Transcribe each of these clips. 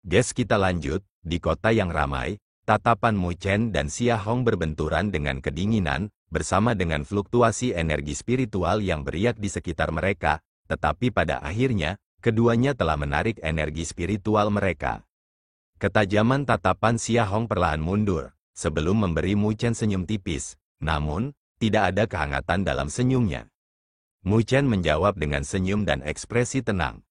Guys, kita lanjut. Di kota yang ramai, tatapan Mu Chen dan Xia Hong berbenturan dengan kedinginan, bersama dengan fluktuasi energi spiritual yang beriak di sekitar mereka, tetapi pada akhirnya, keduanya telah menarik energi spiritual mereka. Ketajaman tatapan Xia Hong perlahan mundur, sebelum memberi Mu Chen senyum tipis, namun, tidak ada kehangatan dalam senyumnya. Mu Chen menjawab dengan senyum dan ekspresi tenang.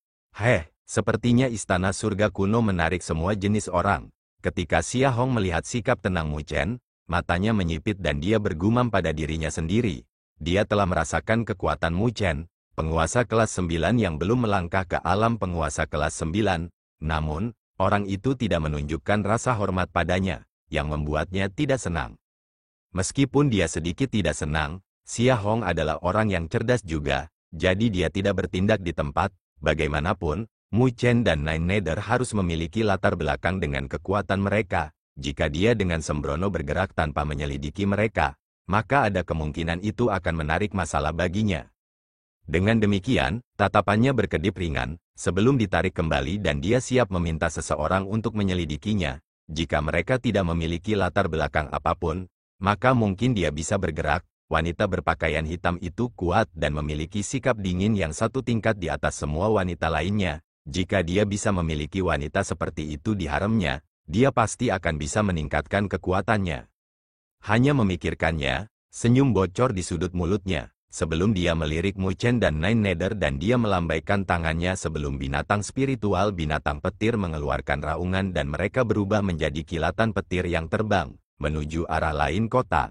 Sepertinya istana surga kuno menarik semua jenis orang. Ketika Xia Hong melihat sikap tenang Mu Chen, matanya menyipit dan dia bergumam pada dirinya sendiri. Dia telah merasakan kekuatan Mu Chen, penguasa kelas 9 yang belum melangkah ke alam penguasa kelas 9. Namun, orang itu tidak menunjukkan rasa hormat padanya, yang membuatnya tidak senang. Meskipun dia sedikit tidak senang, Xia Hong adalah orang yang cerdas juga, jadi dia tidak bertindak di tempat. Bagaimanapun, Mu Chen dan Nine Nether harus memiliki latar belakang dengan kekuatan mereka. Jika dia dengan sembrono bergerak tanpa menyelidiki mereka, maka ada kemungkinan itu akan menarik masalah baginya. Dengan demikian, tatapannya berkedip ringan, sebelum ditarik kembali dan dia siap meminta seseorang untuk menyelidikinya. Jika mereka tidak memiliki latar belakang apapun, maka mungkin dia bisa bergerak. Wanita berpakaian hitam itu kuat dan memiliki sikap dingin yang satu tingkat di atas semua wanita lainnya. Jika dia bisa memiliki wanita seperti itu di haremnya, dia pasti akan bisa meningkatkan kekuatannya. Hanya memikirkannya, senyum bocor di sudut mulutnya, sebelum dia melirik Mu Chen dan Nine Nether dan dia melambaikan tangannya sebelum binatang spiritual binatang petir mengeluarkan raungan dan mereka berubah menjadi kilatan petir yang terbang, menuju arah lain kota.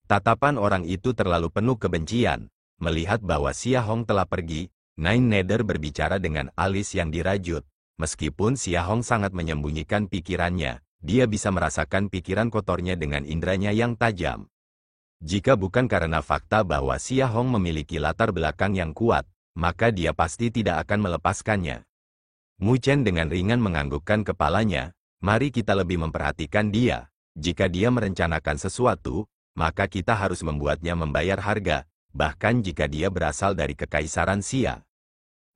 Tatapan orang itu terlalu penuh kebencian, melihat bahwa Xia Hong telah pergi. Nine Nether berbicara dengan alis yang dirajut. Meskipun Xia Hong sangat menyembunyikan pikirannya, dia bisa merasakan pikiran kotornya dengan indranya yang tajam. Jika bukan karena fakta bahwa Xia Hong memiliki latar belakang yang kuat, maka dia pasti tidak akan melepaskannya. Mu Chen dengan ringan menganggukkan kepalanya. Mari kita lebih memperhatikan dia. Jika dia merencanakan sesuatu, maka kita harus membuatnya membayar harga. Bahkan jika dia berasal dari Kekaisaran Xia.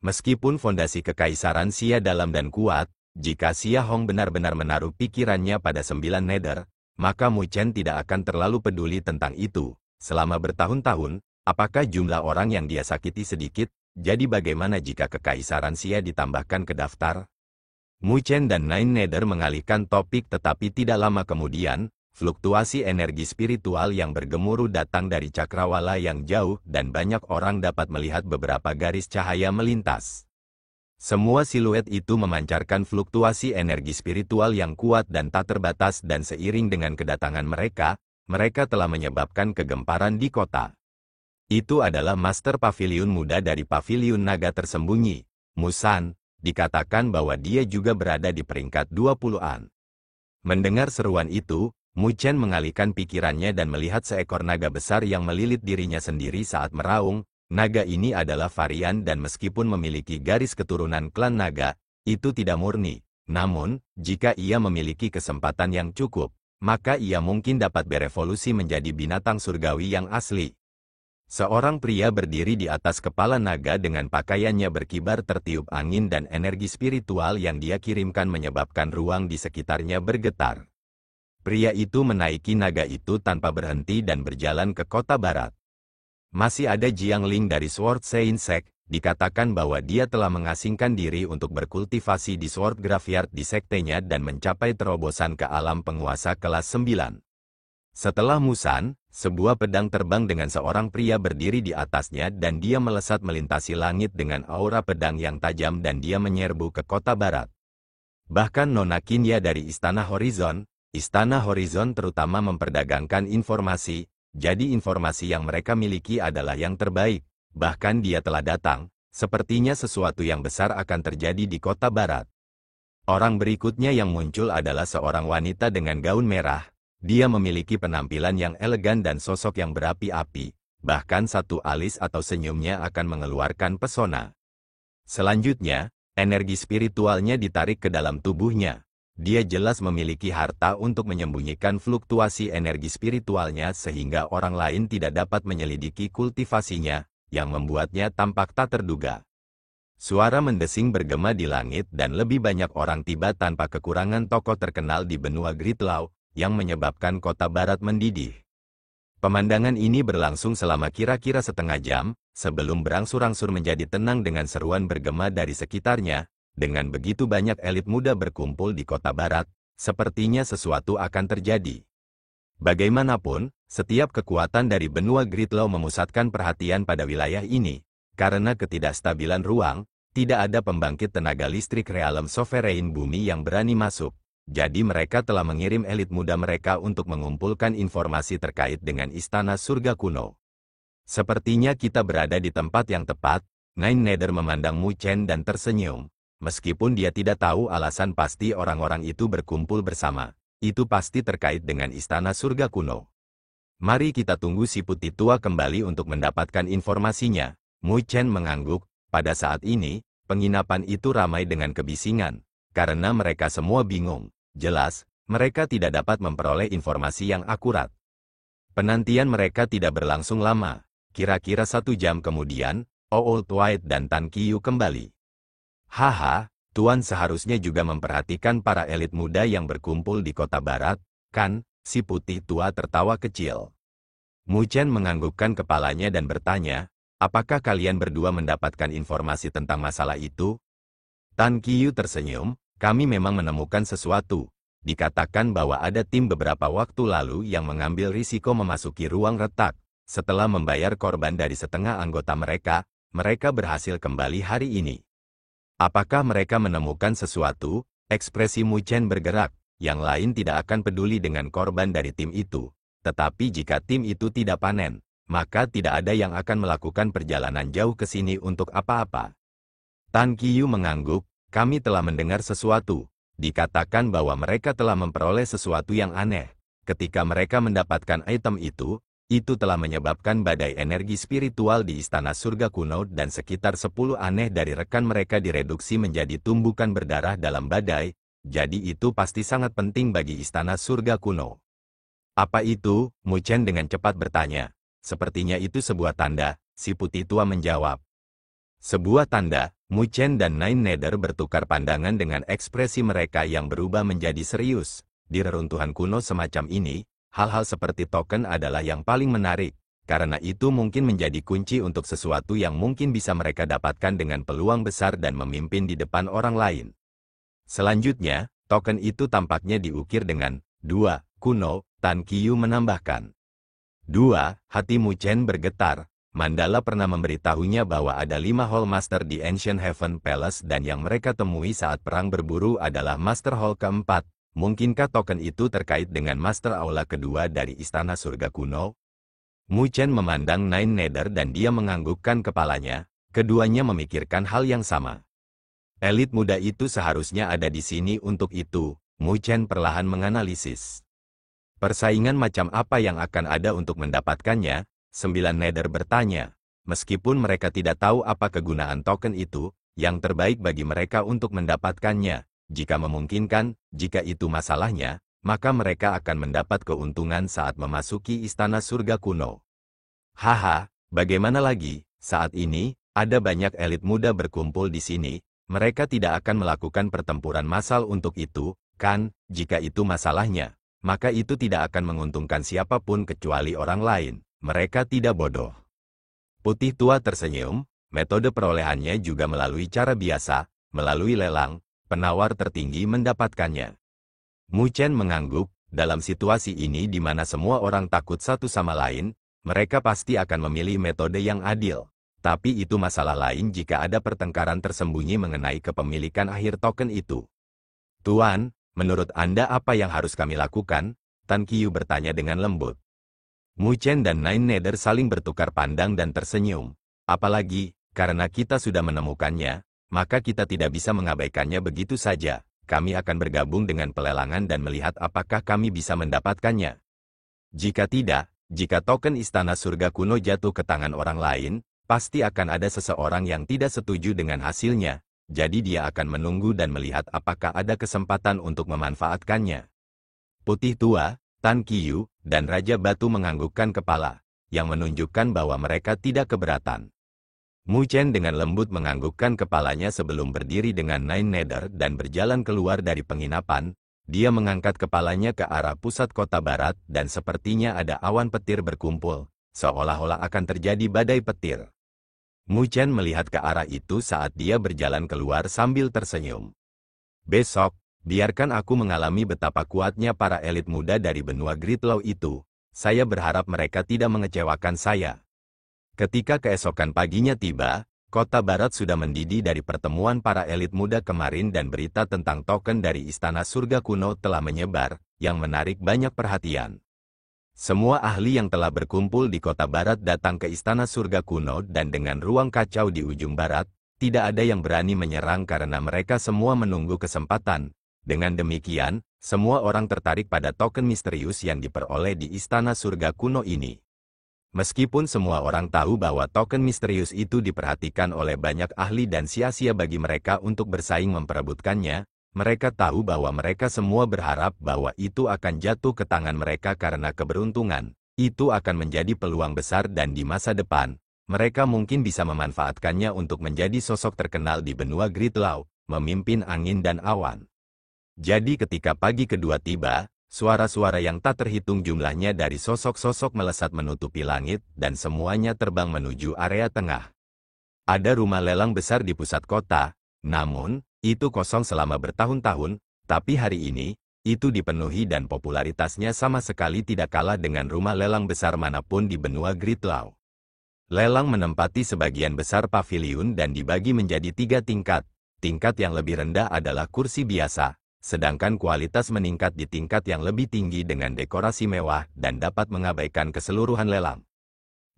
Meskipun fondasi Kekaisaran Xia dalam dan kuat, jika Xia Hong benar-benar menaruh pikirannya pada 9 Nether, maka Mu Chen tidak akan terlalu peduli tentang itu. Selama bertahun-tahun, apakah jumlah orang yang dia sakiti sedikit? Jadi bagaimana jika Kekaisaran Xia ditambahkan ke daftar? Mu Chen dan Nine Nether mengalihkan topik tetapi tidak lama kemudian, fluktuasi energi spiritual yang bergemuruh datang dari cakrawala yang jauh dan banyak orang dapat melihat beberapa garis cahaya melintas. Semua siluet itu memancarkan fluktuasi energi spiritual yang kuat dan tak terbatas dan seiring dengan kedatangan mereka, mereka telah menyebabkan kegemparan di kota. Itu adalah Master Pavilion muda dari Pavilion Naga tersembunyi, Musan, dikatakan bahwa dia juga berada di peringkat 20-an. Mendengar seruan itu, Mu Chen mengalihkan pikirannya dan melihat seekor naga besar yang melilit dirinya sendiri saat meraung. Naga ini adalah varian dan meskipun memiliki garis keturunan klan naga, itu tidak murni. Namun, jika ia memiliki kesempatan yang cukup, maka ia mungkin dapat berevolusi menjadi binatang surgawi yang asli. Seorang pria berdiri di atas kepala naga dengan pakaiannya berkibar tertiup angin dan energi spiritual yang dia kirimkan menyebabkan ruang di sekitarnya bergetar. Pria itu menaiki naga itu tanpa berhenti dan berjalan ke kota barat. Masih ada Jiang Ling dari Sword Sein Sect, dikatakan bahwa dia telah mengasingkan diri untuk berkultivasi di Sword Graveyard di sektenya dan mencapai terobosan ke alam penguasa kelas 9. Setelah Musan, sebuah pedang terbang dengan seorang pria berdiri di atasnya dan dia melesat melintasi langit dengan aura pedang yang tajam dan dia menyerbu ke kota barat. Bahkan Nona Qinya dari Istana Horizon terutama memperdagangkan informasi, jadi informasi yang mereka miliki adalah yang terbaik. Bahkan dia telah datang, sepertinya sesuatu yang besar akan terjadi di kota barat. Orang berikutnya yang muncul adalah seorang wanita dengan gaun merah. Dia memiliki penampilan yang elegan dan sosok yang berapi-api, bahkan satu alis atau senyumnya akan mengeluarkan pesona. Selanjutnya, energi spiritualnya ditarik ke dalam tubuhnya. Dia jelas memiliki harta untuk menyembunyikan fluktuasi energi spiritualnya sehingga orang lain tidak dapat menyelidiki kultivasinya, yang membuatnya tampak tak terduga. Suara mendesing bergema di langit dan lebih banyak orang tiba tanpa kekurangan tokoh terkenal di benua Gridlaw, yang menyebabkan kota barat mendidih. Pemandangan ini berlangsung selama kira-kira setengah jam, sebelum berangsur-angsur menjadi tenang dengan seruan bergema dari sekitarnya. Dengan begitu banyak elit muda berkumpul di kota barat, sepertinya sesuatu akan terjadi. Bagaimanapun, setiap kekuatan dari benua Gridlaw memusatkan perhatian pada wilayah ini. Karena ketidakstabilan ruang, tidak ada pembangkit tenaga listrik realem sovereign bumi yang berani masuk. Jadi mereka telah mengirim elit muda mereka untuk mengumpulkan informasi terkait dengan Istana Surga Kuno. Sepertinya kita berada di tempat yang tepat. Nine Nether memandang Mu Chen dan tersenyum. Meskipun dia tidak tahu alasan pasti orang-orang itu berkumpul bersama. Itu pasti terkait dengan Istana Surga Kuno. Mari kita tunggu si putih tua kembali untuk mendapatkan informasinya. Mu Chen mengangguk. Pada saat ini, penginapan itu ramai dengan kebisingan. Karena mereka semua bingung. Jelas, mereka tidak dapat memperoleh informasi yang akurat. Penantian mereka tidak berlangsung lama. Kira-kira 1 jam kemudian, Old White dan Tan Qiu kembali. Haha, Tuan seharusnya juga memperhatikan para elit muda yang berkumpul di kota barat, kan? Si putih tua tertawa kecil. Mu Chen menganggukkan kepalanya dan bertanya, apakah kalian berdua mendapatkan informasi tentang masalah itu? Tan Qiu tersenyum, kami memang menemukan sesuatu. Dikatakan bahwa ada tim beberapa waktu lalu yang mengambil risiko memasuki ruang retak. Setelah membayar korban dari setengah anggota mereka, mereka berhasil kembali hari ini. Apakah mereka menemukan sesuatu? Ekspresi Mu Chen bergerak. Yang lain tidak akan peduli dengan korban dari tim itu. Tetapi jika tim itu tidak panen, maka tidak ada yang akan melakukan perjalanan jauh ke sini untuk apa-apa. Tan Qiu mengangguk, kami telah mendengar sesuatu. Dikatakan bahwa mereka telah memperoleh sesuatu yang aneh. Ketika mereka mendapatkan item itu telah menyebabkan badai energi spiritual di Istana Surga Kuno dan sekitar 10 aneh dari rekan mereka direduksi menjadi tumbukan berdarah dalam badai. Jadi itu pasti sangat penting bagi Istana Surga Kuno. Apa itu? Mu Chen dengan cepat bertanya. Sepertinya itu sebuah tanda, si putih tua menjawab. Sebuah tanda. Mu Chen dan Nine Nether bertukar pandangan dengan ekspresi mereka yang berubah menjadi serius. Di reruntuhan kuno semacam ini, hal-hal seperti token adalah yang paling menarik, karena itu mungkin menjadi kunci untuk sesuatu yang mungkin bisa mereka dapatkan dengan peluang besar dan memimpin di depan orang lain. Selanjutnya, token itu tampaknya diukir dengan 2 kuno, Tan Qiu menambahkan. 2, hati Mu Chen bergetar. Mandala pernah memberitahunya bahwa ada 5 Hall Master di Ancient Heaven Palace dan yang mereka temui saat perang berburu adalah Master Hall keempat. Mungkinkah token itu terkait dengan Master Aula kedua dari Istana Surga Kuno? Mu Chen memandang Nine Nether dan dia menganggukkan kepalanya. Keduanya memikirkan hal yang sama. Elit muda itu seharusnya ada di sini untuk itu. Mu Chen perlahan menganalisis. Persaingan macam apa yang akan ada untuk mendapatkannya? 9 Nether bertanya. Meskipun mereka tidak tahu apa kegunaan token itu, yang terbaik bagi mereka untuk mendapatkannya. Jika memungkinkan, jika itu masalahnya, maka mereka akan mendapat keuntungan saat memasuki Istana Surga Kuno. Haha, bagaimana lagi? Saat ini, ada banyak elit muda berkumpul di sini. Mereka tidak akan melakukan pertempuran massal untuk itu, kan? Jika itu masalahnya, maka itu tidak akan menguntungkan siapapun kecuali orang lain. Mereka tidak bodoh. Putih tua tersenyum, metode perolehannya juga melalui cara biasa, melalui lelang. Penawar tertinggi mendapatkannya. Mu Chen mengangguk, dalam situasi ini di mana semua orang takut satu sama lain, mereka pasti akan memilih metode yang adil. Tapi itu masalah lain jika ada pertengkaran tersembunyi mengenai kepemilikan akhir token itu. Tuan, menurut Anda apa yang harus kami lakukan? Tan Qiu bertanya dengan lembut. Mu Chen dan Nine Nether saling bertukar pandang dan tersenyum. Apalagi, karena kita sudah menemukannya, maka kita tidak bisa mengabaikannya begitu saja. Kami akan bergabung dengan pelelangan dan melihat apakah kami bisa mendapatkannya. Jika tidak, jika token Istana Surga Kuno jatuh ke tangan orang lain, pasti akan ada seseorang yang tidak setuju dengan hasilnya. Jadi dia akan menunggu dan melihat apakah ada kesempatan untuk memanfaatkannya. Putih tua, Tan Qiu, dan Raja Batu menganggukkan kepala, yang menunjukkan bahwa mereka tidak keberatan. Mu Chen dengan lembut menganggukkan kepalanya sebelum berdiri dengan Nine Nether dan berjalan keluar dari penginapan. Dia mengangkat kepalanya ke arah pusat kota barat dan sepertinya ada awan petir berkumpul, seolah-olah akan terjadi badai petir. Mu Chen melihat ke arah itu saat dia berjalan keluar sambil tersenyum. Besok, biarkan aku mengalami betapa kuatnya para elit muda dari benua Gridlaw itu. Saya berharap mereka tidak mengecewakan saya. Ketika keesokan paginya tiba, kota barat sudah mendidih dari pertemuan para elit muda kemarin dan berita tentang token dari Istana Surga Kuno telah menyebar, yang menarik banyak perhatian. Semua ahli yang telah berkumpul di kota barat datang ke Istana Surga Kuno dan dengan ruang kacau di ujung barat, tidak ada yang berani menyerang karena mereka semua menunggu kesempatan. Dengan demikian, semua orang tertarik pada token misterius yang diperoleh di Istana Surga Kuno ini. Meskipun semua orang tahu bahwa token misterius itu diperhatikan oleh banyak ahli dan sia-sia bagi mereka untuk bersaing memperebutkannya, mereka tahu bahwa mereka semua berharap bahwa itu akan jatuh ke tangan mereka karena keberuntungan. Itu akan menjadi peluang besar dan di masa depan, mereka mungkin bisa memanfaatkannya untuk menjadi sosok terkenal di benua Gridlaw, memimpin angin dan awan. Jadi ketika pagi kedua tiba, suara-suara yang tak terhitung jumlahnya dari sosok-sosok melesat menutupi langit dan semuanya terbang menuju area tengah. Ada rumah lelang besar di pusat kota, namun, itu kosong selama bertahun-tahun, tapi hari ini, itu dipenuhi dan popularitasnya sama sekali tidak kalah dengan rumah lelang besar manapun di benua Gridlaw. Lelang menempati sebagian besar paviliun dan dibagi menjadi 3 tingkat. Tingkat yang lebih rendah adalah kursi biasa, sedangkan kualitas meningkat di tingkat yang lebih tinggi dengan dekorasi mewah dan dapat mengabaikan keseluruhan lelang.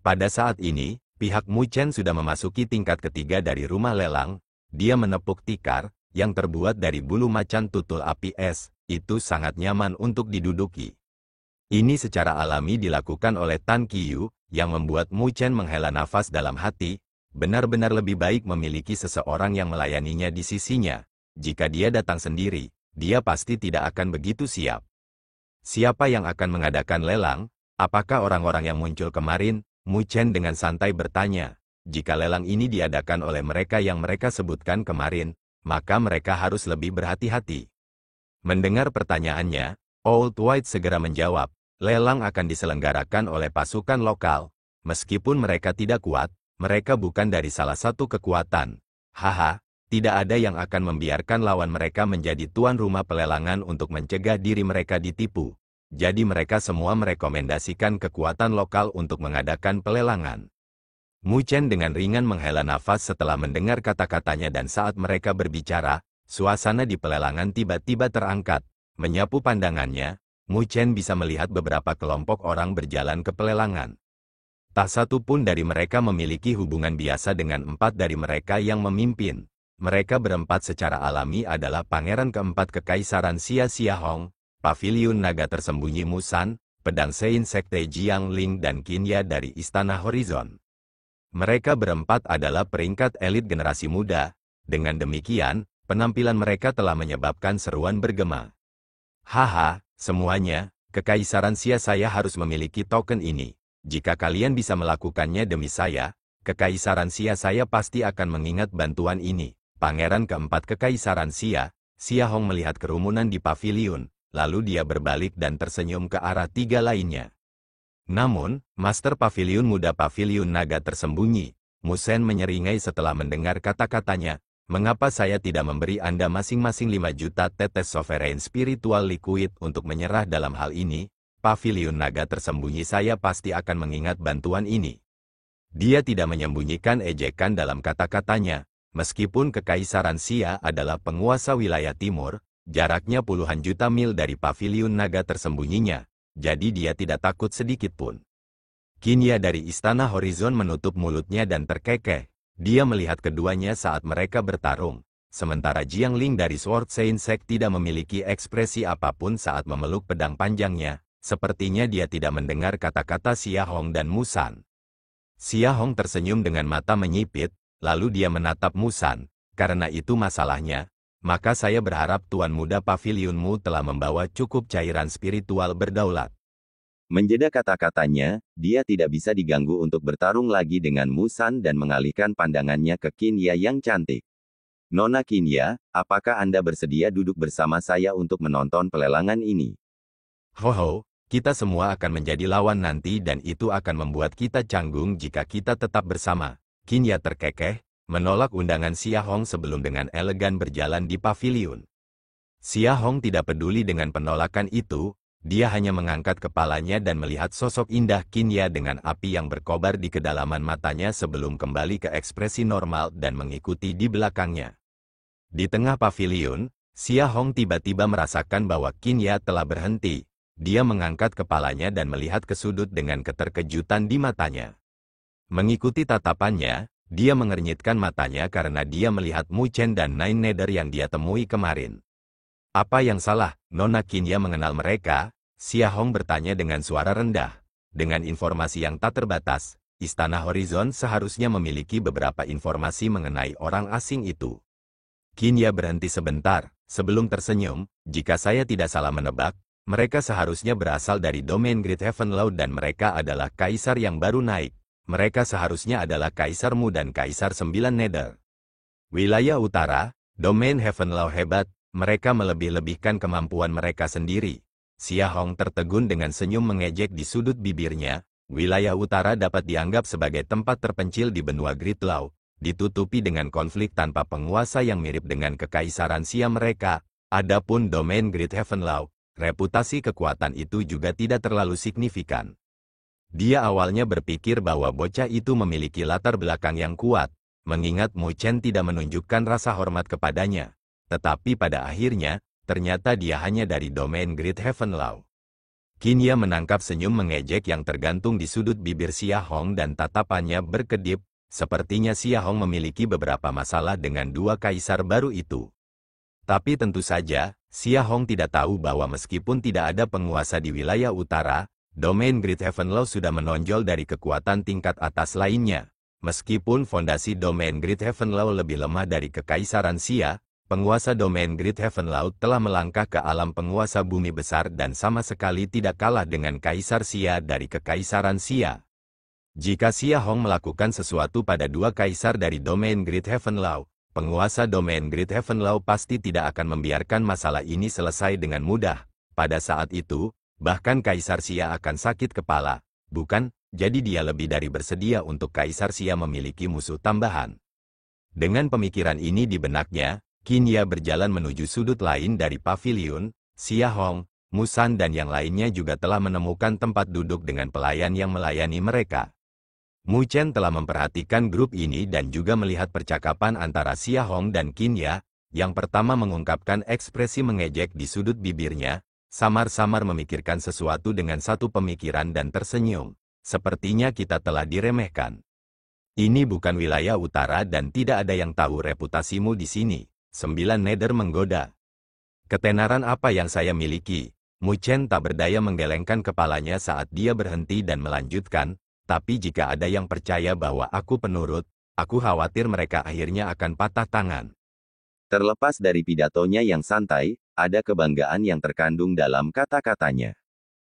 Pada saat ini, pihak Mu Chen sudah memasuki tingkat ketiga dari rumah lelang. Dia menepuk tikar, yang terbuat dari bulu macan tutul api es, itu sangat nyaman untuk diduduki. Ini secara alami dilakukan oleh Tan Qiyu, yang membuat Mu Chen menghela nafas dalam hati, benar-benar lebih baik memiliki seseorang yang melayaninya di sisinya. Jika dia datang sendiri, dia pasti tidak akan begitu siap. Siapa yang akan mengadakan lelang? Apakah orang-orang yang muncul kemarin? Mu Chen dengan santai bertanya. Jika lelang ini diadakan oleh mereka yang mereka sebutkan kemarin, maka mereka harus lebih berhati-hati. Mendengar pertanyaannya, Old White segera menjawab, lelang akan diselenggarakan oleh pasukan lokal. Meskipun mereka tidak kuat, mereka bukan dari salah satu kekuatan. Haha. Tidak ada yang akan membiarkan lawan mereka menjadi tuan rumah pelelangan untuk mencegah diri mereka ditipu. Jadi mereka semua merekomendasikan kekuatan lokal untuk mengadakan pelelangan. Mu Chen dengan ringan menghela nafas setelah mendengar kata-katanya dan saat mereka berbicara, suasana di pelelangan tiba-tiba terangkat. Menyapu pandangannya, Mu Chen bisa melihat beberapa kelompok orang berjalan ke pelelangan. Tak satu pun dari mereka memiliki hubungan biasa dengan 4 dari mereka yang memimpin. Mereka berempat secara alami adalah Pangeran keempat Kekaisaran Xia Hong, Paviliun Naga Tersembunyi Musan, Pedang Sein Sekte Jiang Ling dan Qinya dari Istana Horizon. Mereka berempat adalah peringkat elit generasi muda. Dengan demikian, penampilan mereka telah menyebabkan seruan bergema. Haha, semuanya, Kekaisaran Xia saya harus memiliki token ini. Jika kalian bisa melakukannya demi saya, Kekaisaran Xia saya pasti akan mengingat bantuan ini. Pangeran keempat Kekaisaran Xia Hong melihat kerumunan di paviliun, lalu dia berbalik dan tersenyum ke arah 3 lainnya. Namun, Master Paviliun Muda Paviliun Naga Tersembunyi, Mu Chen menyeringai setelah mendengar kata-katanya, mengapa saya tidak memberi Anda masing-masing 5 juta tetes sovereign spiritual liquid untuk menyerah dalam hal ini? Paviliun Naga Tersembunyi saya pasti akan mengingat bantuan ini. Dia tidak menyembunyikan ejekan dalam kata-katanya. Meskipun Kekaisaran Xia adalah penguasa wilayah timur, jaraknya puluhan juta mil dari paviliun naga tersembunyinya, jadi dia tidak takut sedikit pun. Qinya dari Istana Horizon menutup mulutnya dan terkekeh. Dia melihat keduanya saat mereka bertarung, sementara Jiang Ling dari Sword Sein Sect tidak memiliki ekspresi apapun saat memeluk pedang panjangnya, sepertinya dia tidak mendengar kata-kata Xia Hong dan Musan. Xia Hong tersenyum dengan mata menyipit, lalu dia menatap Musan. Karena itu masalahnya, maka saya berharap Tuan Muda Paviliunmu telah membawa cukup cairan spiritual berdaulat. Menjeda kata-katanya, dia tidak bisa diganggu untuk bertarung lagi dengan Musan dan mengalihkan pandangannya ke Qinya yang cantik. Nona Qinya, apakah Anda bersedia duduk bersama saya untuk menonton pelelangan ini? Ho, kita semua akan menjadi lawan nanti dan itu akan membuat kita canggung jika kita tetap bersama. Qinya terkekeh, menolak undangan Xia Hong sebelum dengan elegan berjalan di paviliun. Xia Hong tidak peduli dengan penolakan itu. Dia hanya mengangkat kepalanya dan melihat sosok indah Qinya dengan api yang berkobar di kedalaman matanya sebelum kembali ke ekspresi normal dan mengikuti di belakangnya. Di tengah paviliun, Xia Hong tiba-tiba merasakan bahwa Qinya telah berhenti. Dia mengangkat kepalanya dan melihat ke sudut dengan keterkejutan di matanya. Mengikuti tatapannya, dia mengernyitkan matanya karena dia melihat Mu Chen dan Nine Nether yang dia temui kemarin. Apa yang salah? Nona Qinya mengenal mereka? Xia Hong bertanya dengan suara rendah. Dengan informasi yang tak terbatas, Istana Horizon seharusnya memiliki beberapa informasi mengenai orang asing itu. Qinya berhenti sebentar, sebelum tersenyum. Jika saya tidak salah menebak, mereka seharusnya berasal dari domain Great Heaven Law dan mereka adalah kaisar yang baru naik. Mereka seharusnya adalah Kaisar Mu dan Kaisar 9 Nether. Wilayah utara, domain Heaven Law hebat. Mereka melebih-lebihkan kemampuan mereka sendiri. Xia Hong tertegun dengan senyum mengejek di sudut bibirnya. Wilayah utara dapat dianggap sebagai tempat terpencil di benua Great Law, ditutupi dengan konflik tanpa penguasa yang mirip dengan kekaisaran Xia mereka. Adapun domain Great Heaven Law, reputasi kekuatan itu juga tidak terlalu signifikan. Dia awalnya berpikir bahwa bocah itu memiliki latar belakang yang kuat, mengingat Mu Chen tidak menunjukkan rasa hormat kepadanya. Tetapi pada akhirnya, ternyata dia hanya dari domain Great Heaven Law. Qinya menangkap senyum mengejek yang tergantung di sudut bibir Xia Hong dan tatapannya berkedip, sepertinya Xia Hong memiliki beberapa masalah dengan dua kaisar baru itu. Tapi tentu saja, Xia Hong tidak tahu bahwa meskipun tidak ada penguasa di wilayah utara, domain Great Heaven Law sudah menonjol dari kekuatan tingkat atas lainnya. Meskipun fondasi domain Great Heaven Law lebih lemah dari kekaisaran Xia, penguasa domain Great Heaven Law telah melangkah ke alam penguasa bumi besar dan sama sekali tidak kalah dengan Kaisar Xia dari kekaisaran Xia. Jika Xia Hong melakukan sesuatu pada dua kaisar dari domain Great Heaven Law, penguasa domain Great Heaven Law pasti tidak akan membiarkan masalah ini selesai dengan mudah. Pada saat itu, bahkan Kaisar Xia akan sakit kepala, bukan? Jadi dia lebih dari bersedia untuk Kaisar Xia memiliki musuh tambahan. Dengan pemikiran ini di benaknya, Qinya berjalan menuju sudut lain dari paviliun. Xia Hong, Musan dan yang lainnya juga telah menemukan tempat duduk dengan pelayan yang melayani mereka. Mu Chen telah memperhatikan grup ini dan juga melihat percakapan antara Xia Hong dan Qinya. Yang pertama mengungkapkan ekspresi mengejek di sudut bibirnya, samar-samar memikirkan sesuatu dengan satu pemikiran dan tersenyum. Sepertinya kita telah diremehkan. Ini bukan wilayah utara dan tidak ada yang tahu reputasimu di sini. 9 Nether menggoda. Ketenaran apa yang saya miliki? Mu Chen tak berdaya menggelengkan kepalanya saat dia berhenti dan melanjutkan, tapi jika ada yang percaya bahwa aku penurut, aku khawatir mereka akhirnya akan patah tangan. Terlepas dari pidatonya yang santai, ada kebanggaan yang terkandung dalam kata-katanya.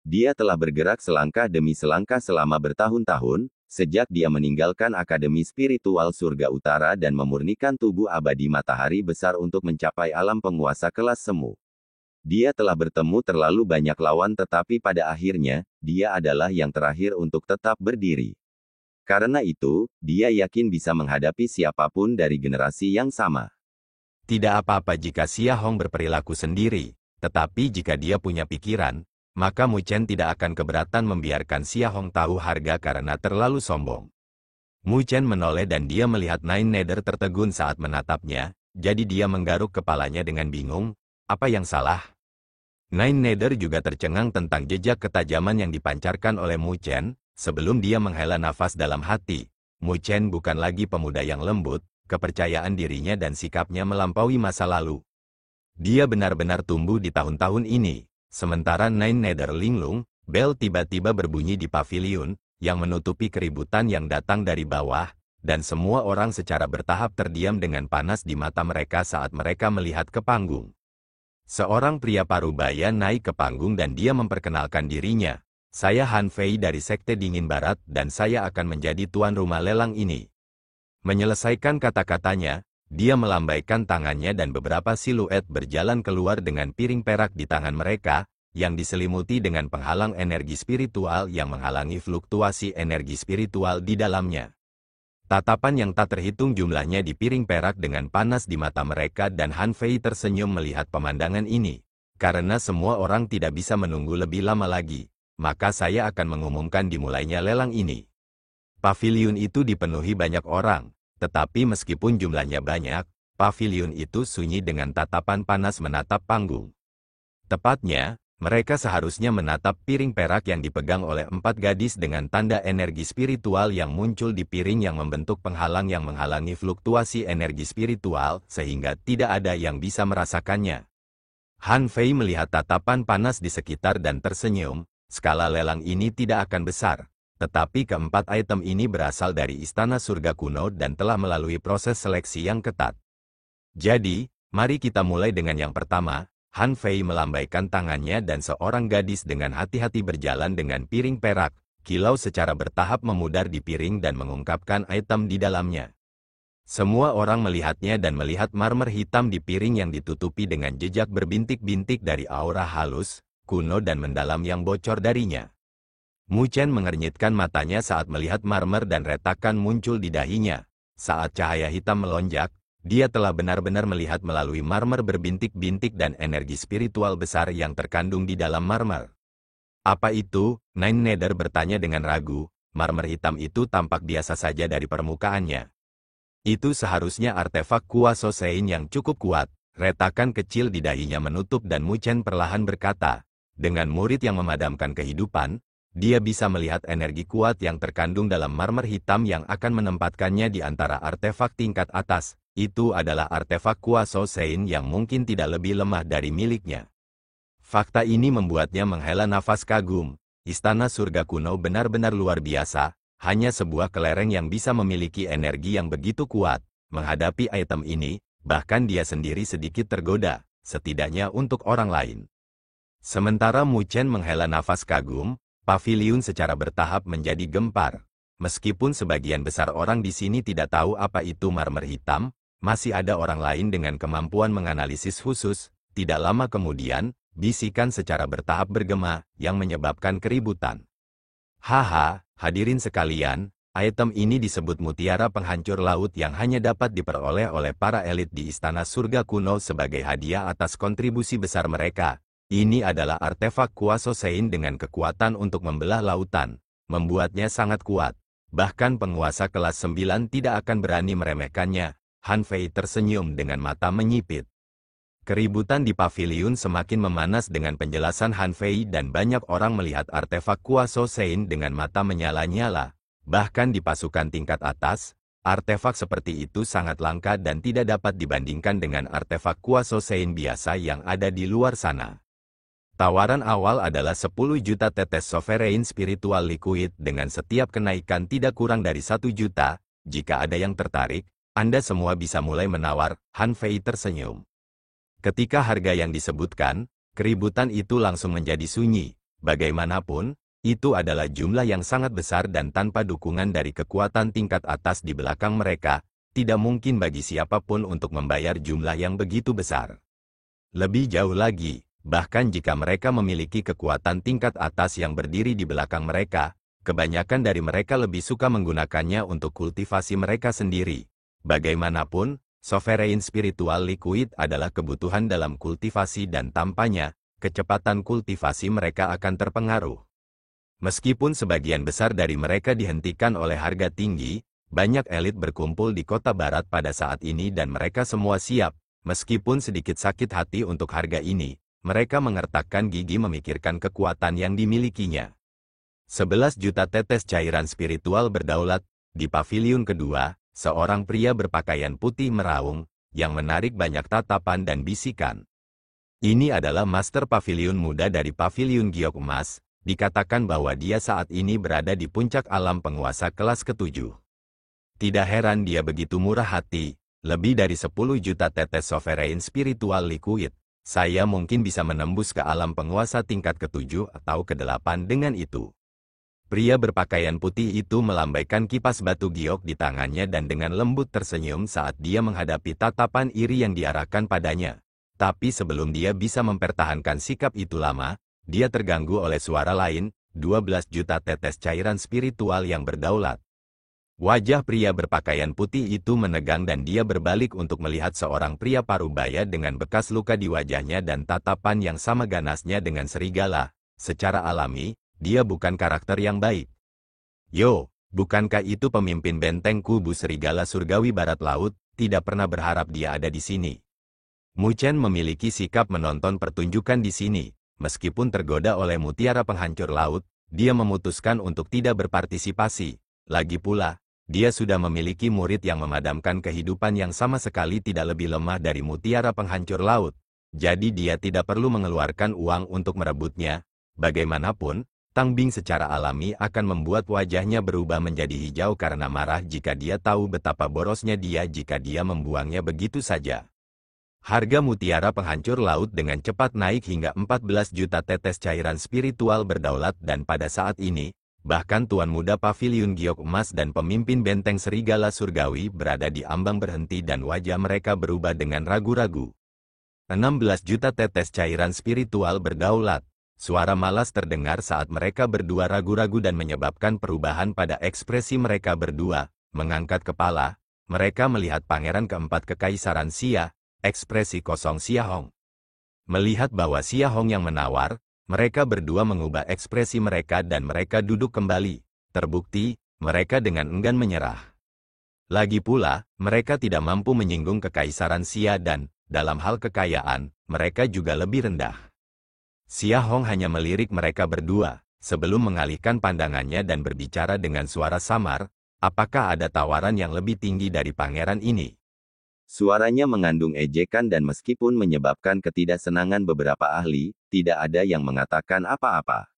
Dia telah bergerak selangkah demi selangkah selama bertahun-tahun, sejak dia meninggalkan Akademi Spiritual Surga Utara dan memurnikan tubuh abadi matahari besar untuk mencapai alam penguasa kelas semu. Dia telah bertemu terlalu banyak lawan tetapi pada akhirnya, dia adalah yang terakhir untuk tetap berdiri. Karena itu, dia yakin bisa menghadapi siapapun dari generasi yang sama. Tidak apa-apa jika Xia Hong berperilaku sendiri, tetapi jika dia punya pikiran, maka Mu Chen tidak akan keberatan membiarkan Xia Hong tahu harga karena terlalu sombong. Mu Chen menoleh dan dia melihat Nine Nether tertegun saat menatapnya, jadi dia menggaruk kepalanya dengan bingung. Apa yang salah? Nine Nether juga tercengang tentang jejak ketajaman yang dipancarkan oleh Mu Chen. Sebelum dia menghela nafas dalam hati, Mu Chen bukan lagi pemuda yang lembut, kepercayaan dirinya dan sikapnya melampaui masa lalu. Dia benar-benar tumbuh di tahun-tahun ini. Sementara Nine Nether linglung, bel tiba-tiba berbunyi di paviliun, yang menutupi keributan yang datang dari bawah, dan semua orang secara bertahap terdiam dengan panas di mata mereka saat mereka melihat ke panggung. Seorang pria parubaya naik ke panggung dan dia memperkenalkan dirinya. Saya Han Fei dari Sekte Dingin Barat dan saya akan menjadi tuan rumah lelang ini. Menyelesaikan kata-katanya, dia melambaikan tangannya dan beberapa siluet berjalan keluar dengan piring perak di tangan mereka, yang diselimuti dengan penghalang energi spiritual yang menghalangi fluktuasi energi spiritual di dalamnya. Tatapan yang tak terhitung jumlahnya di piring perak dengan panas di mata mereka dan Han Fei tersenyum melihat pemandangan ini. Karena semua orang tidak bisa menunggu lebih lama lagi, maka saya akan mengumumkan dimulainya lelang ini. Paviliun itu dipenuhi banyak orang, tetapi meskipun jumlahnya banyak, paviliun itu sunyi dengan tatapan panas menatap panggung. Tepatnya, mereka seharusnya menatap piring perak yang dipegang oleh 4 gadis dengan tanda energi spiritual yang muncul di piring yang membentuk penghalang yang menghalangi fluktuasi energi spiritual sehingga tidak ada yang bisa merasakannya. Han Fei melihat tatapan panas di sekitar dan tersenyum. Skala lelang ini tidak akan besar, tetapi keempat item ini berasal dari Istana Surga Kuno dan telah melalui proses seleksi yang ketat. Jadi, mari kita mulai dengan yang pertama. Han Fei melambaikan tangannya dan seorang gadis dengan hati-hati berjalan dengan piring perak, kilau secara bertahap memudar di piring dan mengungkapkan item di dalamnya. Semua orang melihatnya dan melihat marmer hitam di piring yang ditutupi dengan jejak berbintik-bintik dari aura halus, kuno dan mendalam yang bocor darinya. Mu Chen mengernyitkan matanya saat melihat marmer dan retakan muncul di dahinya. Saat cahaya hitam melonjak, dia telah benar-benar melihat melalui marmer berbintik-bintik dan energi spiritual besar yang terkandung di dalam marmer. Apa itu? Nine Nether bertanya dengan ragu. Marmer hitam itu tampak biasa saja dari permukaannya. Itu seharusnya artefak kuasa Sein yang cukup kuat. Retakan kecil di dahinya menutup dan Mu Chen perlahan berkata, dengan murid yang memadamkan kehidupan, dia bisa melihat energi kuat yang terkandung dalam marmer hitam yang akan menempatkannya di antara artefak tingkat atas. Itu adalah artefak kuasa Sein yang mungkin tidak lebih lemah dari miliknya. Fakta ini membuatnya menghela nafas kagum. Istana Surga Kuno benar-benar luar biasa, hanya sebuah kelereng yang bisa memiliki energi yang begitu kuat. Menghadapi item ini, bahkan dia sendiri sedikit tergoda, setidaknya untuk orang lain. Sementara Mu Chen menghela nafas kagum, paviliun secara bertahap menjadi gempar. Meskipun sebagian besar orang di sini tidak tahu apa itu marmer hitam, masih ada orang lain dengan kemampuan menganalisis khusus. Tidak lama kemudian, bisikan secara bertahap bergema, yang menyebabkan keributan. Haha, hadirin sekalian, item ini disebut mutiara penghancur laut yang hanya dapat diperoleh oleh para elit di Istana Surga Kuno sebagai hadiah atas kontribusi besar mereka. Ini adalah artefak kuasa Sein dengan kekuatan untuk membelah lautan, membuatnya sangat kuat. Bahkan penguasa kelas 9 tidak akan berani meremehkannya. Han Fei tersenyum dengan mata menyipit. Keributan di paviliun semakin memanas dengan penjelasan Han Fei dan banyak orang melihat artefak kuasa Sein dengan mata menyala-nyala. Bahkan di pasukan tingkat atas, artefak seperti itu sangat langka dan tidak dapat dibandingkan dengan artefak kuasa Sein biasa yang ada di luar sana. Tawaran awal adalah 10 juta tetes sovereign spiritual liquid dengan setiap kenaikan tidak kurang dari 1 juta. Jika ada yang tertarik, Anda semua bisa mulai menawar. Han Fei tersenyum. Ketika harga yang disebutkan, keributan itu langsung menjadi sunyi. Bagaimanapun, itu adalah jumlah yang sangat besar dan tanpa dukungan dari kekuatan tingkat atas di belakang mereka, tidak mungkin bagi siapapun untuk membayar jumlah yang begitu besar. Lebih jauh lagi, bahkan jika mereka memiliki kekuatan tingkat atas yang berdiri di belakang mereka, kebanyakan dari mereka lebih suka menggunakannya untuk kultivasi mereka sendiri. Bagaimanapun, sovereign spiritual liquid adalah kebutuhan dalam kultivasi dan tampaknya, kecepatan kultivasi mereka akan terpengaruh. Meskipun sebagian besar dari mereka dihentikan oleh harga tinggi, banyak elit berkumpul di kota barat pada saat ini dan mereka semua siap, meskipun sedikit sakit hati untuk harga ini, mereka mengertakkan gigi memikirkan kekuatan yang dimilikinya. 11 juta tetes cairan spiritual berdaulat. Di paviliun kedua, seorang pria berpakaian putih meraung, yang menarik banyak tatapan dan bisikan. Ini adalah Master Paviliun muda dari Paviliun Giok Emas, dikatakan bahwa dia saat ini berada di puncak alam penguasa kelas ke-7. Tidak heran dia begitu murah hati, lebih dari 10 juta tetes sovereign spiritual liquid, Saya mungkin bisa menembus ke alam penguasa tingkat ke-7 atau ke-8 dengan itu. Pria berpakaian putih itu melambaikan kipas batu giok di tangannya dan dengan lembut tersenyum saat dia menghadapi tatapan iri yang diarahkan padanya. Tapi sebelum dia bisa mempertahankan sikap itu lama, dia terganggu oleh suara lain, 12 juta tetes cairan spiritual yang berdaulat. Wajah pria berpakaian putih itu menegang dan dia berbalik untuk melihat seorang pria parubaya dengan bekas luka di wajahnya dan tatapan yang sama ganasnya dengan serigala. Secara alami, dia bukan karakter yang baik. Yo, bukankah itu pemimpin benteng kubu serigala surgawi barat laut? Tidak pernah berharap dia ada di sini. Mu Chen memiliki sikap menonton pertunjukan di sini. Meskipun tergoda oleh mutiara penghancur laut, dia memutuskan untuk tidak berpartisipasi. Lagi pula, dia sudah memiliki murid yang memadamkan kehidupan yang sama sekali tidak lebih lemah dari mutiara penghancur laut. Jadi dia tidak perlu mengeluarkan uang untuk merebutnya. Bagaimanapun, Tang Bing secara alami akan membuat wajahnya berubah menjadi hijau karena marah jika dia tahu betapa borosnya dia jika dia membuangnya begitu saja. Harga mutiara penghancur laut dengan cepat naik hingga 14 juta tetes cairan spiritual berdaulat dan pada saat ini, bahkan Tuan Muda Paviliun Giok Emas dan pemimpin benteng serigala surgawi berada di ambang berhenti dan wajah mereka berubah dengan ragu-ragu. 16 juta tetes cairan spiritual berdaulat. Suara malas terdengar saat mereka berdua ragu-ragu dan menyebabkan perubahan pada ekspresi mereka berdua. Mengangkat kepala, mereka melihat pangeran keempat kekaisaran Xia, ekspresi kosong Xia Hong. Melihat bahwa Xia Hong yang menawar, mereka berdua mengubah ekspresi mereka dan mereka duduk kembali. Terbukti, mereka dengan enggan menyerah. Lagi pula, mereka tidak mampu menyinggung kekaisaran Xia dan, dalam hal kekayaan, mereka juga lebih rendah. Xia Hong hanya melirik mereka berdua, sebelum mengalihkan pandangannya dan berbicara dengan suara samar, apakah ada tawaran yang lebih tinggi dari pangeran ini? Suaranya mengandung ejekan dan meskipun menyebabkan ketidaksenangan beberapa ahli, tidak ada yang mengatakan apa-apa.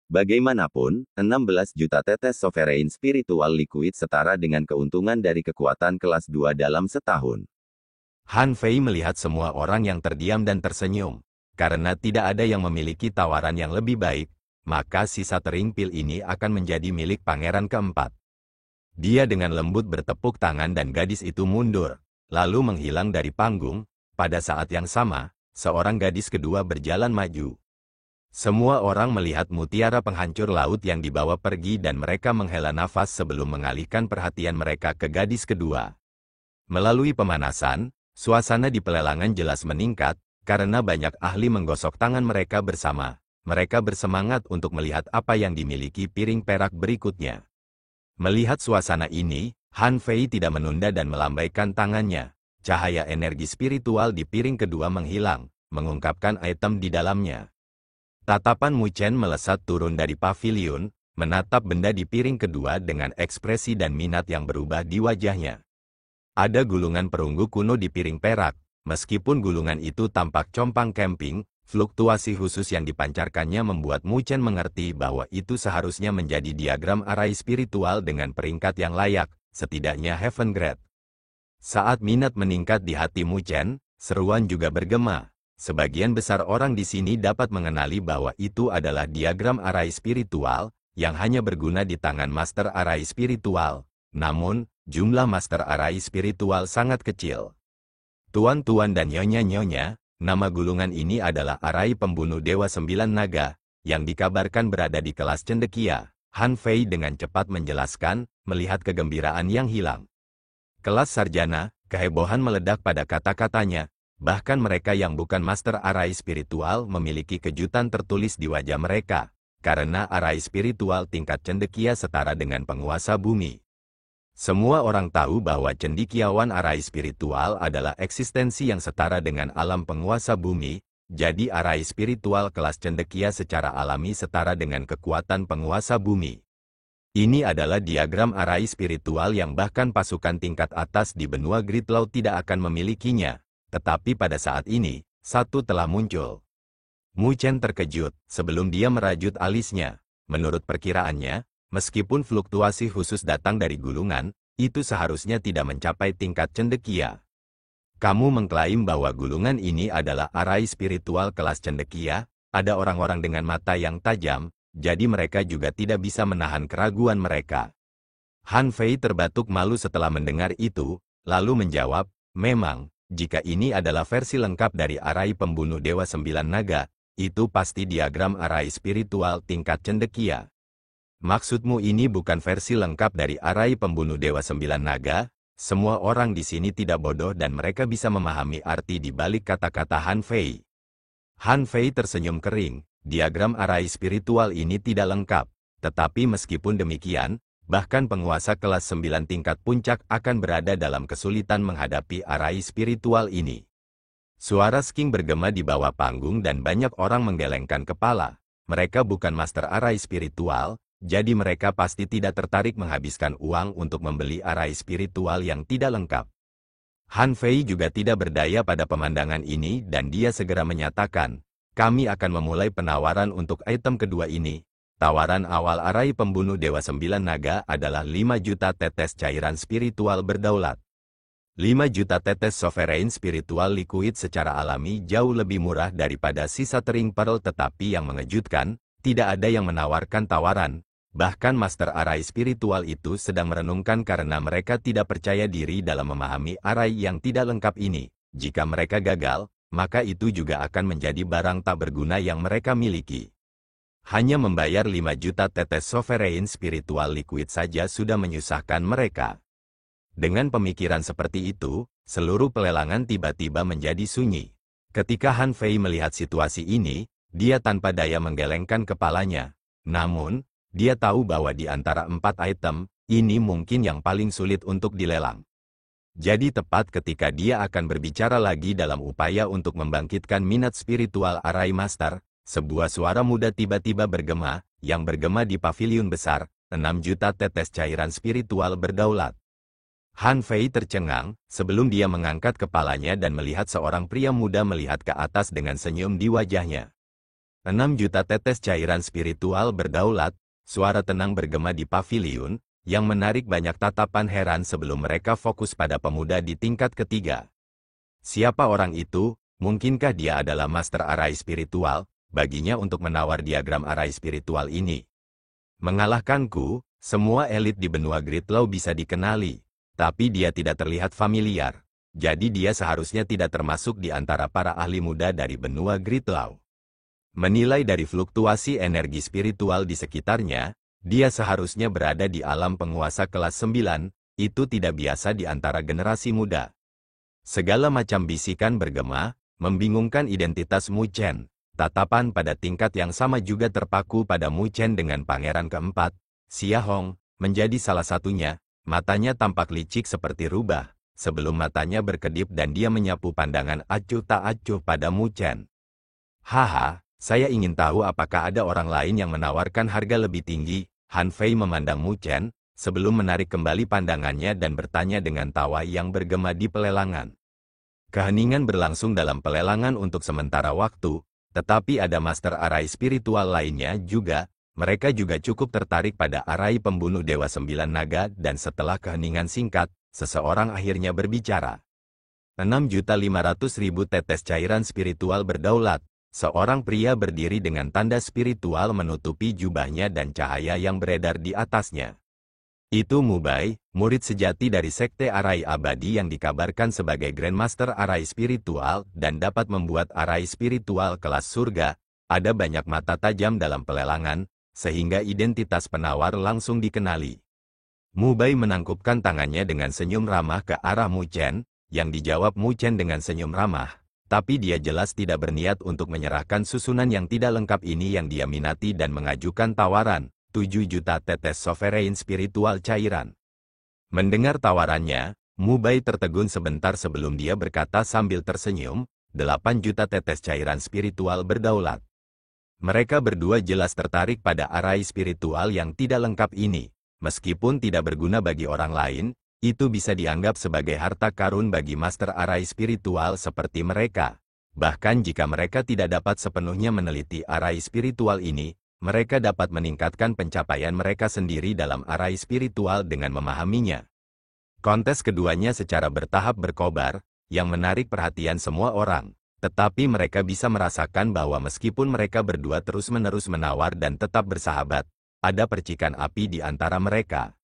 Bagaimanapun, 16 juta tetes sovereign spiritual liquid setara dengan keuntungan dari kekuatan kelas 2 dalam setahun. Han Fei melihat semua orang yang terdiam dan tersenyum. Karena tidak ada yang memiliki tawaran yang lebih baik, maka sisa tering pil ini akan menjadi milik pangeran keempat. Dia dengan lembut bertepuk tangan dan gadis itu mundur, lalu menghilang dari panggung. Pada saat yang sama, seorang gadis kedua berjalan maju. Semua orang melihat mutiara penghancur laut yang dibawa pergi dan mereka menghela nafas sebelum mengalihkan perhatian mereka ke gadis kedua. Melalui pemanasan, suasana di pelelangan jelas meningkat, karena banyak ahli menggosok tangan mereka bersama. Mereka bersemangat untuk melihat apa yang dimiliki piring perak berikutnya. Melihat suasana ini, Han Fei tidak menunda dan melambaikan tangannya. Cahaya energi spiritual di piring kedua menghilang, mengungkapkan item di dalamnya. Tatapan Mu Chen melesat turun dari paviliun, menatap benda di piring kedua dengan ekspresi dan minat yang berubah di wajahnya. Ada gulungan perunggu kuno di piring perak. Meskipun gulungan itu tampak compang camping, fluktuasi khusus yang dipancarkannya membuat Mu Chen mengerti bahwa itu seharusnya menjadi diagram arai spiritual dengan peringkat yang layak, setidaknya Heaven Grade. Saat minat meningkat di hati Mu Chen, seruan juga bergema. Sebagian besar orang di sini dapat mengenali bahwa itu adalah diagram arai spiritual, yang hanya berguna di tangan master arai spiritual. Namun, jumlah master arai spiritual sangat kecil. Tuan-tuan dan nyonya-nyonya, nama gulungan ini adalah arai pembunuh Dewa Sembilan Naga, yang dikabarkan berada di kelas cendekia. Han Fei dengan cepat menjelaskan, melihat kegembiraan yang hilang. Kelas sarjana, kehebohan meledak pada kata-katanya, bahkan mereka yang bukan master arai spiritual memiliki kejutan tertulis di wajah mereka, karena arai spiritual tingkat cendekia setara dengan penguasa bumi. Semua orang tahu bahwa cendekiawan arai spiritual adalah eksistensi yang setara dengan alam penguasa bumi, jadi arai spiritual kelas cendekia secara alami setara dengan kekuatan penguasa bumi. Ini adalah diagram arai spiritual yang bahkan pasukan tingkat atas di benua Gridlaw tidak akan memilikinya, tetapi pada saat ini, satu telah muncul. Mu Chen terkejut sebelum dia merajut alisnya. Menurut perkiraannya, meskipun fluktuasi khusus datang dari gulungan, itu seharusnya tidak mencapai tingkat cendekia. Kamu mengklaim bahwa gulungan ini adalah arai spiritual kelas cendekia, ada orang-orang dengan mata yang tajam, jadi mereka juga tidak bisa menahan keraguan mereka. Han Fei terbatuk malu setelah mendengar itu, lalu menjawab, memang, jika ini adalah versi lengkap dari arai pembunuh Dewa Sembilan Naga, itu pasti diagram arai spiritual tingkat cendekia. Maksudmu ini bukan versi lengkap dari arai pembunuh Dewa Sembilan Naga? Semua orang di sini tidak bodoh dan mereka bisa memahami arti di balik kata-kata Han Fei. Han Fei tersenyum kering, diagram arai spiritual ini tidak lengkap. Tetapi meskipun demikian, bahkan penguasa kelas 9 tingkat puncak akan berada dalam kesulitan menghadapi arai spiritual ini. Suara Sking bergema di bawah panggung dan banyak orang menggelengkan kepala. Mereka bukan master arai spiritual, jadi mereka pasti tidak tertarik menghabiskan uang untuk membeli arai spiritual yang tidak lengkap. Han Fei juga tidak berdaya pada pemandangan ini dan dia segera menyatakan, kami akan memulai penawaran untuk item kedua ini. Tawaran awal arai pembunuh Dewa Sembilan Naga adalah 5 juta tetes cairan spiritual berdaulat. 5 juta tetes sovereign spiritual liquid secara alami jauh lebih murah daripada sisa tering pearl, tetapi yang mengejutkan, tidak ada yang menawarkan tawaran. Bahkan master arai spiritual itu sedang merenungkan karena mereka tidak percaya diri dalam memahami arai yang tidak lengkap ini. Jika mereka gagal, maka itu juga akan menjadi barang tak berguna yang mereka miliki. Hanya membayar 5 juta tetes sovereign spiritual liquid saja sudah menyusahkan mereka. Dengan pemikiran seperti itu, seluruh pelelangan tiba-tiba menjadi sunyi. Ketika Han Fei melihat situasi ini, dia tanpa daya menggelengkan kepalanya. Namun, dia tahu bahwa di antara 4 item, ini mungkin yang paling sulit untuk dilelang. Jadi tepat ketika dia akan berbicara lagi dalam upaya untuk membangkitkan minat spiritual arai master, sebuah suara muda tiba-tiba bergema, yang bergema di paviliun besar, 6 juta tetes cairan spiritual berdaulat. Han Fei tercengang, sebelum dia mengangkat kepalanya dan melihat seorang pria muda melihat ke atas dengan senyum di wajahnya. 6 juta tetes cairan spiritual berdaulat. Suara tenang bergema di paviliun, yang menarik banyak tatapan heran sebelum mereka fokus pada pemuda di tingkat ketiga. Siapa orang itu? Mungkinkah dia adalah master arai spiritual? Baginya untuk menawar diagram arai spiritual ini. Mengalahkanku, semua elit di benua Gridlaw bisa dikenali, tapi dia tidak terlihat familiar. Jadi dia seharusnya tidak termasuk di antara para ahli muda dari benua Gridlaw. Menilai dari fluktuasi energi spiritual di sekitarnya, dia seharusnya berada di alam penguasa kelas 9, itu tidak biasa di antara generasi muda. Segala macam bisikan bergema, membingungkan identitas Mu Chen. Tatapan pada tingkat yang sama juga terpaku pada Mu Chen dengan pangeran keempat, Xia Hong, menjadi salah satunya. Matanya tampak licik seperti rubah, sebelum matanya berkedip dan dia menyapu pandangan acuh tak acuh pada Mu Chen. Haha. Saya ingin tahu apakah ada orang lain yang menawarkan harga lebih tinggi. Han Fei memandang Mu Chen, sebelum menarik kembali pandangannya dan bertanya dengan tawa yang bergema di pelelangan. Keheningan berlangsung dalam pelelangan untuk sementara waktu, tetapi ada master arai spiritual lainnya juga. Mereka juga cukup tertarik pada arai pembunuh Dewa Sembilan Naga dan setelah keheningan singkat, seseorang akhirnya berbicara. 6.500.000 tetes cairan spiritual berdaulat. Seorang pria berdiri dengan tanda spiritual menutupi jubahnya dan cahaya yang beredar di atasnya. Itu Mu Bai, murid sejati dari Sekte Arai Abadi yang dikabarkan sebagai Grandmaster Arai Spiritual dan dapat membuat arai spiritual kelas surga. Ada banyak mata tajam dalam pelelangan, sehingga identitas penawar langsung dikenali. Mu Bai menangkupkan tangannya dengan senyum ramah ke arah Mu Chen, yang dijawab Mu Chen dengan senyum ramah. Tapi dia jelas tidak berniat untuk menyerahkan susunan yang tidak lengkap ini yang dia minati dan mengajukan tawaran, 7 juta tetes sovereign spiritual cairan. Mendengar tawarannya, Mu Bai tertegun sebentar sebelum dia berkata sambil tersenyum, 8 juta tetes cairan spiritual berdaulat. Mereka berdua jelas tertarik pada arai spiritual yang tidak lengkap ini. Meskipun tidak berguna bagi orang lain, itu bisa dianggap sebagai harta karun bagi master arai spiritual seperti mereka. Bahkan jika mereka tidak dapat sepenuhnya meneliti arai spiritual ini, mereka dapat meningkatkan pencapaian mereka sendiri dalam arai spiritual dengan memahaminya. Kontes keduanya secara bertahap berkobar, yang menarik perhatian semua orang. Tetapi mereka bisa merasakan bahwa meskipun mereka berdua terus-menerus menawar dan tetap bersahabat, ada percikan api di antara mereka.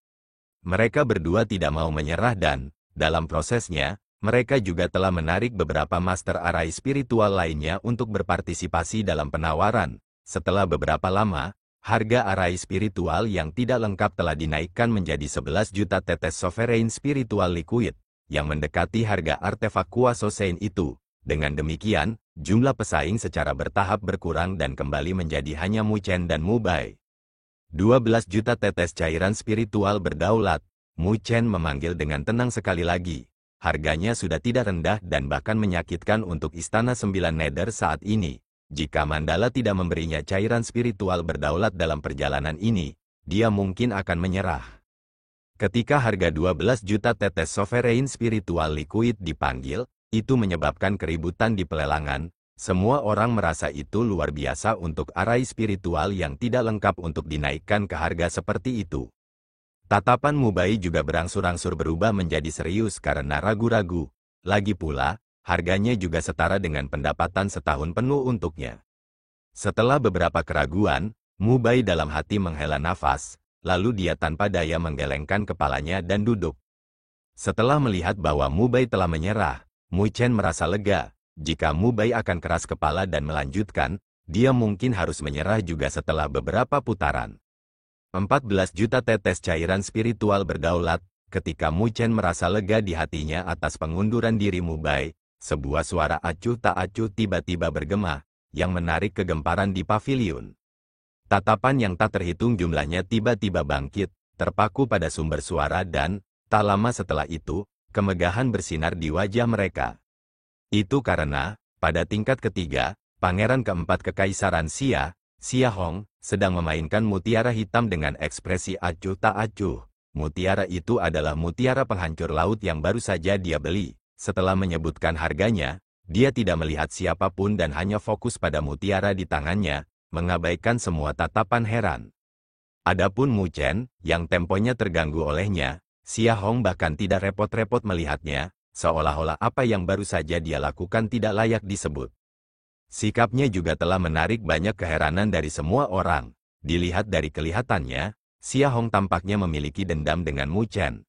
Mereka berdua tidak mau menyerah dan, dalam prosesnya, mereka juga telah menarik beberapa master arai spiritual lainnya untuk berpartisipasi dalam penawaran. Setelah beberapa lama, harga arai spiritual yang tidak lengkap telah dinaikkan menjadi 11 juta tetes sovereign spiritual liquid, yang mendekati harga artefak kuasa Sein itu. Dengan demikian, jumlah pesaing secara bertahap berkurang dan kembali menjadi hanya Mu Chen dan Mu Bai. 12 juta tetes cairan spiritual berdaulat. Mu Chen memanggil dengan tenang sekali lagi. Harganya sudah tidak rendah dan bahkan menyakitkan untuk Istana 9 Nether saat ini. Jika Mandala tidak memberinya cairan spiritual berdaulat dalam perjalanan ini, dia mungkin akan menyerah. Ketika harga 12 juta tetes sovereign spiritual liquid dipanggil, itu menyebabkan keributan di pelelangan. Semua orang merasa itu luar biasa untuk arai spiritual yang tidak lengkap untuk dinaikkan ke harga seperti itu. Tatapan Mu Bai juga berangsur-angsur berubah menjadi serius karena ragu-ragu. Lagi pula, harganya juga setara dengan pendapatan setahun penuh untuknya. Setelah beberapa keraguan, Mu Bai dalam hati menghela nafas, lalu dia tanpa daya menggelengkan kepalanya dan duduk. Setelah melihat bahwa Mu Bai telah menyerah, Mu Chen merasa lega. Jika Mu Bai akan keras kepala dan melanjutkan, dia mungkin harus menyerah juga setelah beberapa putaran. 14 juta tetes cairan spiritual berdaulat. Ketika Mu Chen merasa lega di hatinya atas pengunduran diri Mu Bai, sebuah suara acuh tak acuh tiba-tiba bergema, yang menarik kegemparan di pavilion. Tatapan yang tak terhitung jumlahnya tiba-tiba bangkit, terpaku pada sumber suara dan, tak lama setelah itu, kemegahan bersinar di wajah mereka. Itu karena, pada tingkat ketiga, Pangeran keempat Kekaisaran Xia Hong, sedang memainkan mutiara hitam dengan ekspresi acuh tak acuh. Mutiara itu adalah mutiara penghancur laut yang baru saja dia beli. Setelah menyebutkan harganya, dia tidak melihat siapapun dan hanya fokus pada mutiara di tangannya, mengabaikan semua tatapan heran. Adapun Mu Chen, yang temponya terganggu olehnya, Xia Hong bahkan tidak repot-repot melihatnya, seolah-olah apa yang baru saja dia lakukan tidak layak disebut. Sikapnya juga telah menarik banyak keheranan dari semua orang. Dilihat dari kelihatannya, Xia Hong tampaknya memiliki dendam dengan Mu Chen.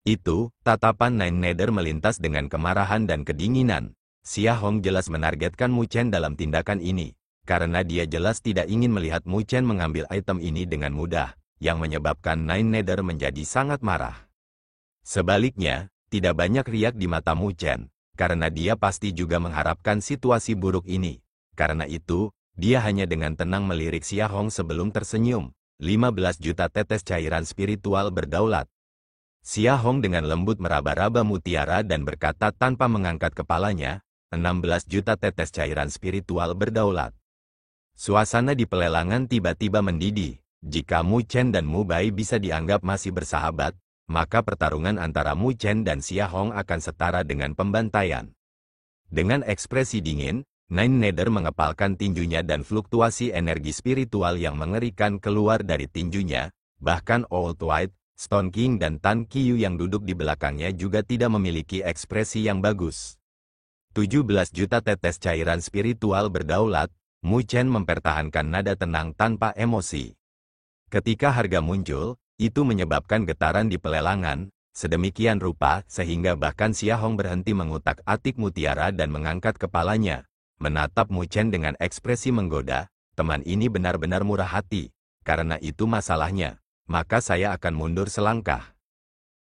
Itu, tatapan Nine Nether melintas dengan kemarahan dan kedinginan. Xia Hong jelas menargetkan Mu Chen dalam tindakan ini, karena dia jelas tidak ingin melihat Mu Chen mengambil item ini dengan mudah, yang menyebabkan Nine Nether menjadi sangat marah. Sebaliknya, tidak banyak riak di mata Mu Chen, karena dia pasti juga mengharapkan situasi buruk ini. Karena itu, dia hanya dengan tenang melirik Xia Hong sebelum tersenyum. 15 juta tetes cairan spiritual berdaulat. Xia Hong dengan lembut meraba-raba mutiara dan berkata tanpa mengangkat kepalanya, 16 juta tetes cairan spiritual berdaulat. Suasana di pelelangan tiba-tiba mendidih. Jika Mu Chen dan Mu Bai bisa dianggap masih bersahabat, maka pertarungan antara Mu Chen dan Xia Hong akan setara dengan pembantaian. Dengan ekspresi dingin, Nine Nether mengepalkan tinjunya dan fluktuasi energi spiritual yang mengerikan keluar dari tinjunya. Bahkan Old White, Stone King dan Tan Qiyu yang duduk di belakangnya juga tidak memiliki ekspresi yang bagus. 17 juta tetes cairan spiritual berdaulat, Mu Chen mempertahankan nada tenang tanpa emosi. Ketika harga muncul, itu menyebabkan getaran di pelelangan, sedemikian rupa sehingga bahkan Xia Hong berhenti mengutak-atik mutiara dan mengangkat kepalanya, menatap Mu Chen dengan ekspresi menggoda. Teman ini benar-benar murah hati, karena itu masalahnya, maka saya akan mundur selangkah.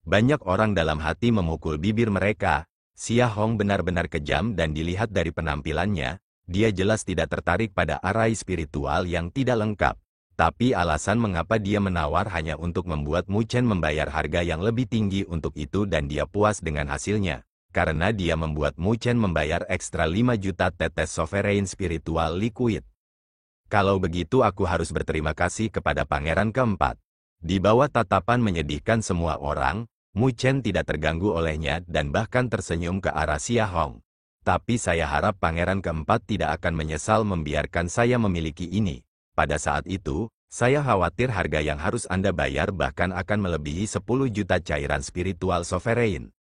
Banyak orang dalam hati memukul bibir mereka. Xia Hong benar-benar kejam dan dilihat dari penampilannya, dia jelas tidak tertarik pada arai spiritual yang tidak lengkap. Tapi alasan mengapa dia menawar hanya untuk membuat Mu Chen membayar harga yang lebih tinggi untuk itu dan dia puas dengan hasilnya. Karena dia membuat Mu Chen membayar ekstra 5 juta tetes sovereign spiritual liquid. Kalau begitu aku harus berterima kasih kepada Pangeran keempat. Di bawah tatapan menyedihkan semua orang, Mu Chen tidak terganggu olehnya dan bahkan tersenyum ke arah Xia Hong. Tapi saya harap Pangeran keempat tidak akan menyesal membiarkan saya memiliki ini. Pada saat itu, saya khawatir harga yang harus Anda bayar bahkan akan melebihi 10 juta cairan spiritual sovereign.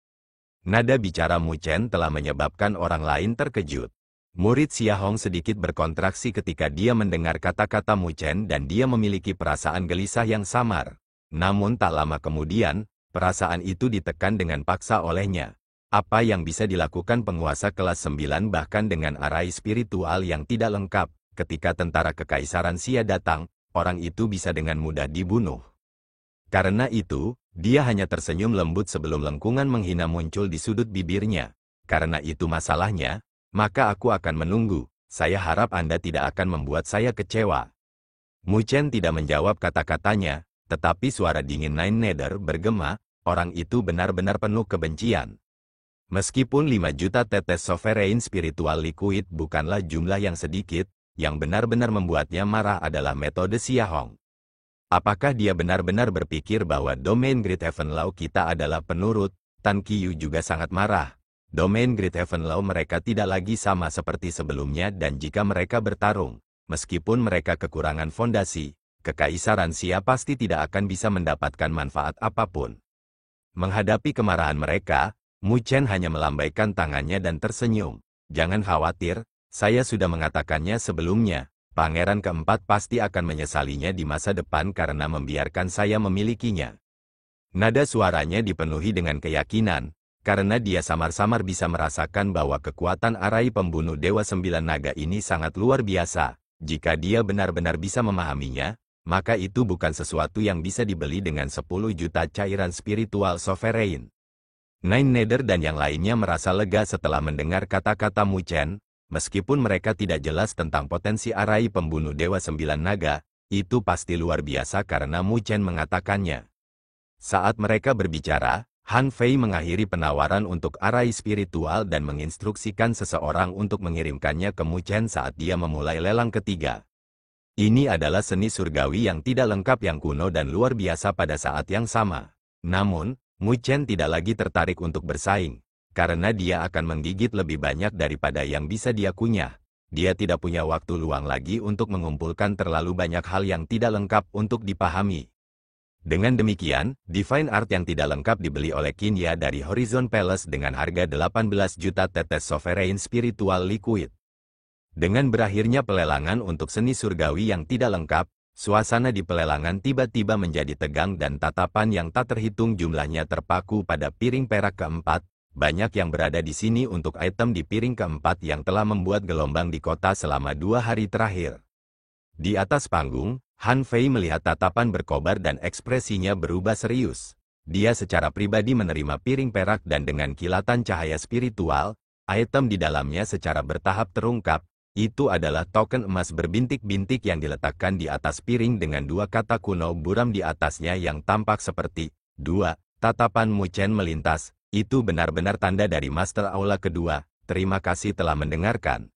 Nada bicara Mu Chen telah menyebabkan orang lain terkejut. Murid Xia Hong sedikit berkontraksi ketika dia mendengar kata-kata Mu Chen dan dia memiliki perasaan gelisah yang samar. Namun tak lama kemudian, perasaan itu ditekan dengan paksa olehnya. Apa yang bisa dilakukan penguasa kelas 9 bahkan dengan arai spiritual yang tidak lengkap, ketika tentara kekaisaran Xia datang, orang itu bisa dengan mudah dibunuh. Karena itu, dia hanya tersenyum lembut sebelum lengkungan menghina muncul di sudut bibirnya. Karena itu masalahnya, maka aku akan menunggu. Saya harap Anda tidak akan membuat saya kecewa. Mu Chen tidak menjawab kata-katanya, tetapi suara dingin Nine Nether bergema, orang itu benar-benar penuh kebencian. Meskipun 5 juta tetes sovereign spiritual liquid bukanlah jumlah yang sedikit, yang benar-benar membuatnya marah adalah metode Xia Hong. Apakah dia benar-benar berpikir bahwa domain Great Heaven Law kita adalah penurut? Tan Qiyu juga sangat marah. Domain Great Heaven Law mereka tidak lagi sama seperti sebelumnya dan jika mereka bertarung, meskipun mereka kekurangan fondasi, kekaisaran Xia pasti tidak akan bisa mendapatkan manfaat apapun. Menghadapi kemarahan mereka, Mu Chen hanya melambaikan tangannya dan tersenyum. Jangan khawatir, saya sudah mengatakannya sebelumnya. Pangeran keempat pasti akan menyesalinya di masa depan karena membiarkan saya memilikinya. Nada suaranya dipenuhi dengan keyakinan, karena dia samar-samar bisa merasakan bahwa kekuatan arai pembunuh Dewa 9 Naga ini sangat luar biasa. Jika dia benar-benar bisa memahaminya, maka itu bukan sesuatu yang bisa dibeli dengan 10 juta cairan spiritual sovereign. Nine Nether dan yang lainnya merasa lega setelah mendengar kata-kata Mu Chen. Meskipun mereka tidak jelas tentang potensi arai pembunuh Dewa 9 Naga, itu pasti luar biasa karena Mu Chen mengatakannya. Saat mereka berbicara, Han Fei mengakhiri penawaran untuk arai spiritual dan menginstruksikan seseorang untuk mengirimkannya ke Mu Chen saat dia memulai lelang ketiga. Ini adalah seni surgawi yang tidak lengkap yang kuno dan luar biasa pada saat yang sama. Namun, Mu Chen tidak lagi tertarik untuk bersaing. Karena dia akan menggigit lebih banyak daripada yang bisa dia kunyah. Dia tidak punya waktu luang lagi untuk mengumpulkan terlalu banyak hal yang tidak lengkap untuk dipahami. Dengan demikian, Divine Art yang tidak lengkap dibeli oleh Qinya dari Horizon Palace dengan harga 18 juta tetes sovereign spiritual liquid. Dengan berakhirnya pelelangan untuk seni surgawi yang tidak lengkap, suasana di pelelangan tiba-tiba menjadi tegang dan tatapan yang tak terhitung jumlahnya terpaku pada piring perak keempat. Banyak yang berada di sini untuk item di piring keempat yang telah membuat gelombang di kota selama 2 hari terakhir. Di atas panggung, Han Fei melihat tatapan berkobar dan ekspresinya berubah serius. Dia secara pribadi menerima piring perak dan dengan kilatan cahaya spiritual, item di dalamnya secara bertahap terungkap. Itu adalah token emas berbintik-bintik yang diletakkan di atas piring dengan 2 kata kuno buram di atasnya yang tampak seperti 2. Tatapan Mu Chen melintas. Itu benar-benar tanda dari Master Aula kedua. Terima kasih telah mendengarkan.